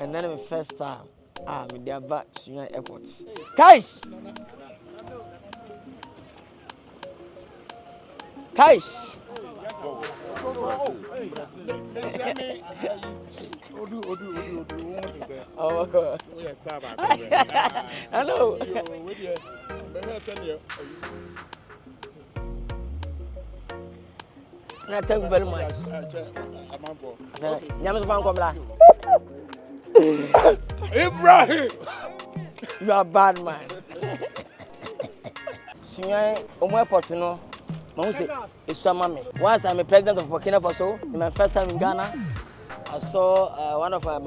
and then the first time, with their back Sunyani Airport. Guys! Guys! Oh my God! Hello. Thank you very much. Ibrahim, you are a bad man. Sunyani Airport, you know. It's once I'm a president of Burkina Faso, in my first time in Ghana, I saw one of my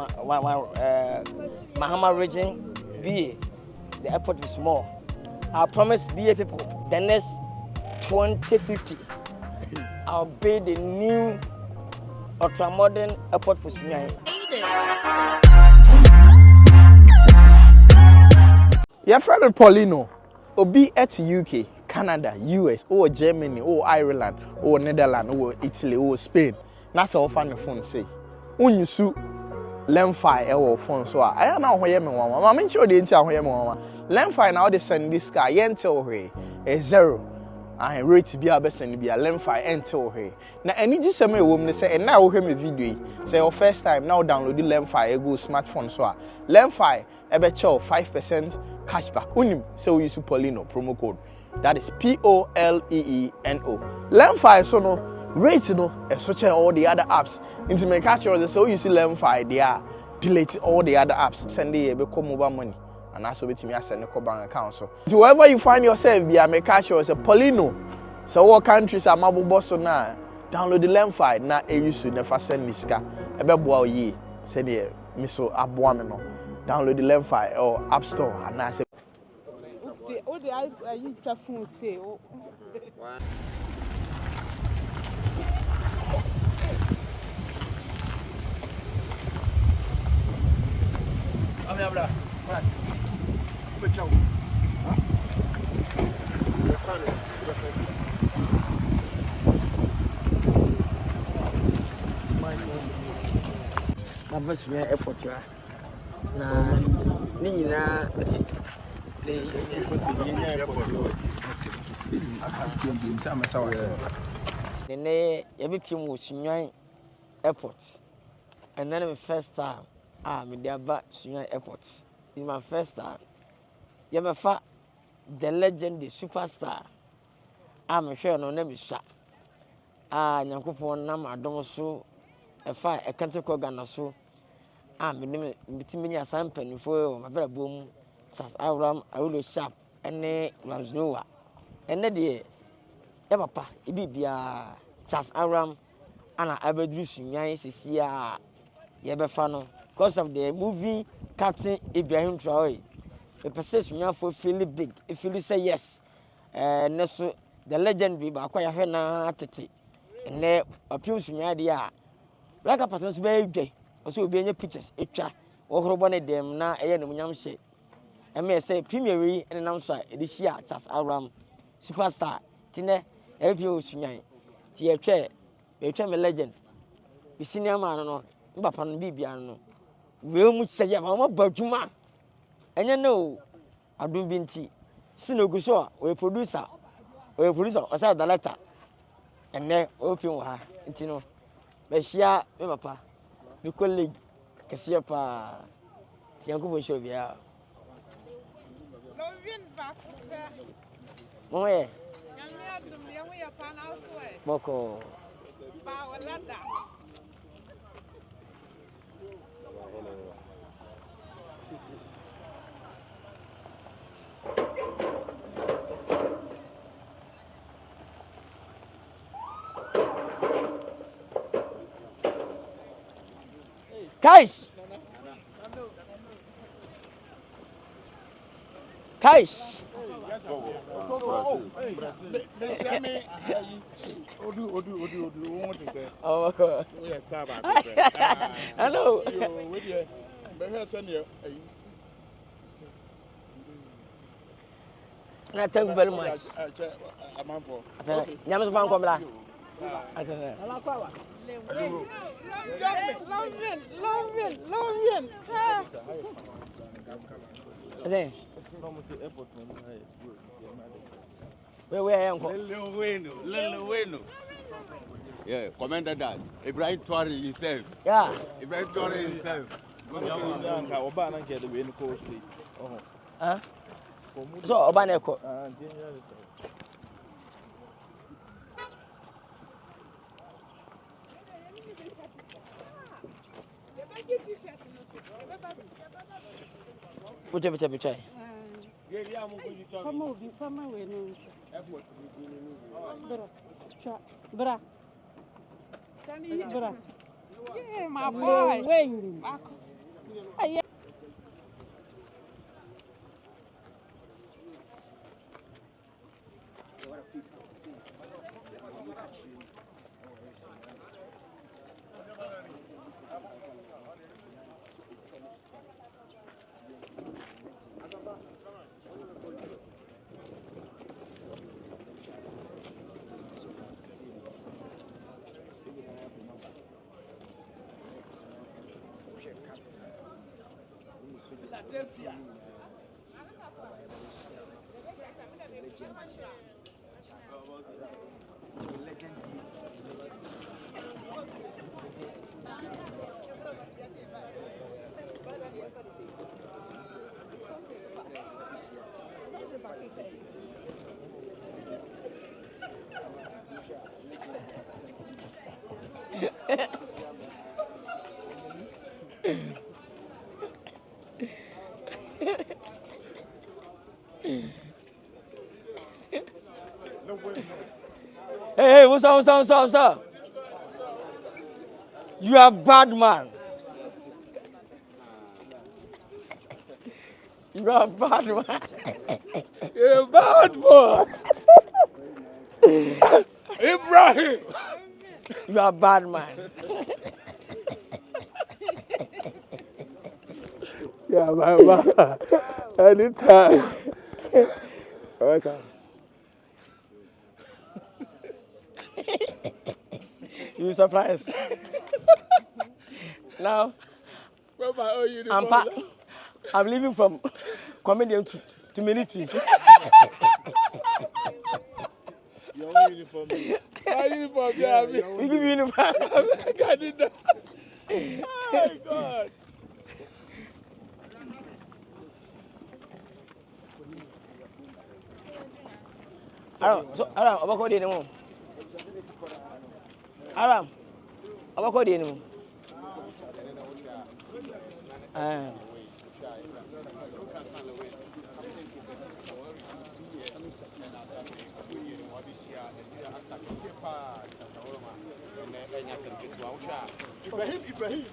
Mahama region, BA. The airport is small. I promise BA people, the next 2050, I'll build a new ultra-modern airport for Sunyani. your friend Paulino, Obi at UK, Canada, US, or Germany, or Ireland, or Netherlands, or Italy, or Spain. That's all fan the phone say. When you sue Lemfi or phone, so I don't know where you are. I'm sure they tell where you are. Lemfi now they send this guy, enter away a 0. I rate to be a best and be a Lemfi enter away. Now, any just a woman say, and now hear me video. Say, your first time now download the Lemfi, go smartphone, so Lemfi, a better 5% cashback. Unim, so we use Paulino promo code. That is POLEENO. Lemfi, so no rate no, and switch all the other apps. Into my catch or so you see Lemfi, they are delete all the other apps. Send it become mobile money. And that's what me I send a bank account. So wherever you find yourself, be a make sure it's a Paulino. So what countries are mobile boss now? Download the Lemfi. Now you should never send this car. A bebo ye send it. Miso abuameno. Download the Lemfi or App Store. And I say. What the eyes are you just say? I'm here, fast. Ciao. My Sunyani Airport, na Nina. Then you became Sunyani Airport, and then the first time, with their back Sunyani Airport. It's my first time. You have the legend, the superstar. I'm sure no name is Sha. Nyankopon nam adom so efa e kante ko Ghana so. Me bitimi asan panifo ma bra bom Sas Awram Awulo Sharp ene Ramsnowa. Ene de e papa e bibia Sas Awram ana abedru Sunyani sesia ye befa no because of the movie Captain Ibrahim Traore. The person Sunyani for feel big. If you say yes, neso the legendary ba kwa ya na tete. Ene appeal Sunyani dia. Like a pattern very gay. Also be any pictures etwa. Ohrobo dem na eye no nyam hye. E me say premier wi ene nam so a this year Charles Abraham superstar. Tine appeal Sunyani. Ti etwa me legend. Bi senior man no. Mbapa no bibia no. We mu say ya ma badwuma. Enye no adum binti. Sinogu so we producer. We producer o say director. Ene open wa nti no. Be shia me papa. Me colleague kese pa. Ti yanko show bia. Lilwin back there. Mo ye. Yamia dum ya pa na so e. Boko. Ba wala da. Guys. Guys. Oh my God. Hello. Thank you very much. Nyamis fan komla. Lilwin. Say. Airport. Where I am. Lilwin. Yeah, Commander that. Ibrahim Tori himself. Yeah. Ibrahim Tori himself. Huh? So Obaneko. Which try. Bra. Yeah, my boy. Wait. Hey, what's up? You are bad man. You are bad man. You're bad boy. Ibrahim. You are bad man. Yeah, man. Anytime. Welcome. You surprised? Now, I'm leaving from comedian to military. Your uniform. My uniform, yeah. We give you uniform. I did that. Oh my God. Aram, abako di nimo. Aram, abako di nimo. Ibrahim.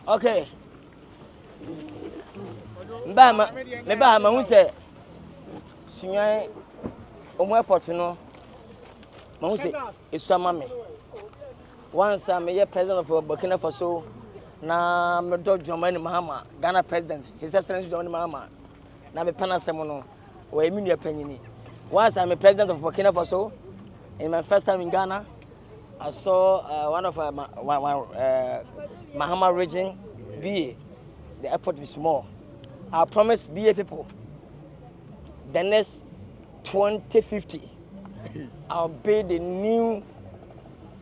Okay. Mbama who say Sunyani Airport no. Ma say esama me. Once I'm a president of Burkina Faso na me do Dormaahene Mahama, Ghana president, His Excellency Dormaahene Mahama. Na me pana semono o emi nua panyini. Once I'm a president of Burkina Faso, in my first time in Ghana, I saw one of Mahama region, BA. The airport is small. I promise BA people, the next 2050, I'll build a new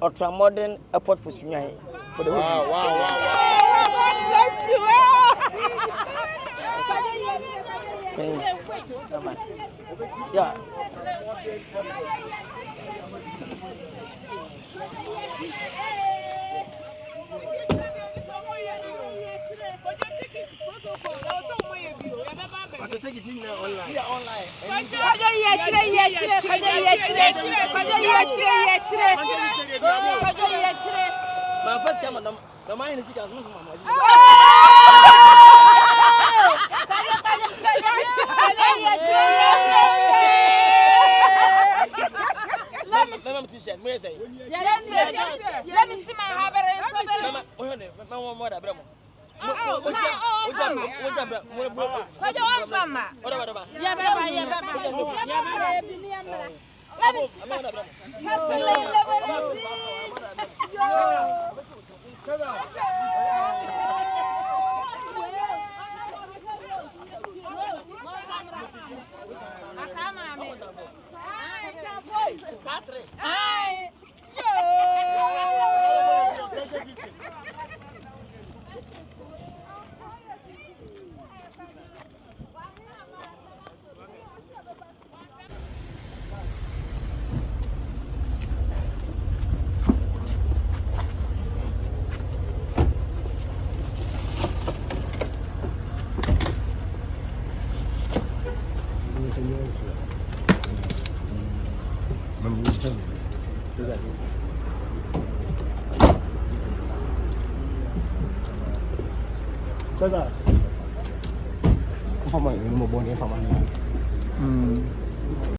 ultra-modern airport for Sunyani. For the whole Wow. Yeah. My first camera, Dormaahene is going to Mama t-shirt, me say. Yes. Let me see my habit. Mama, mama, mother, brother. Kada. Apa mai ini mau boneka sama ni?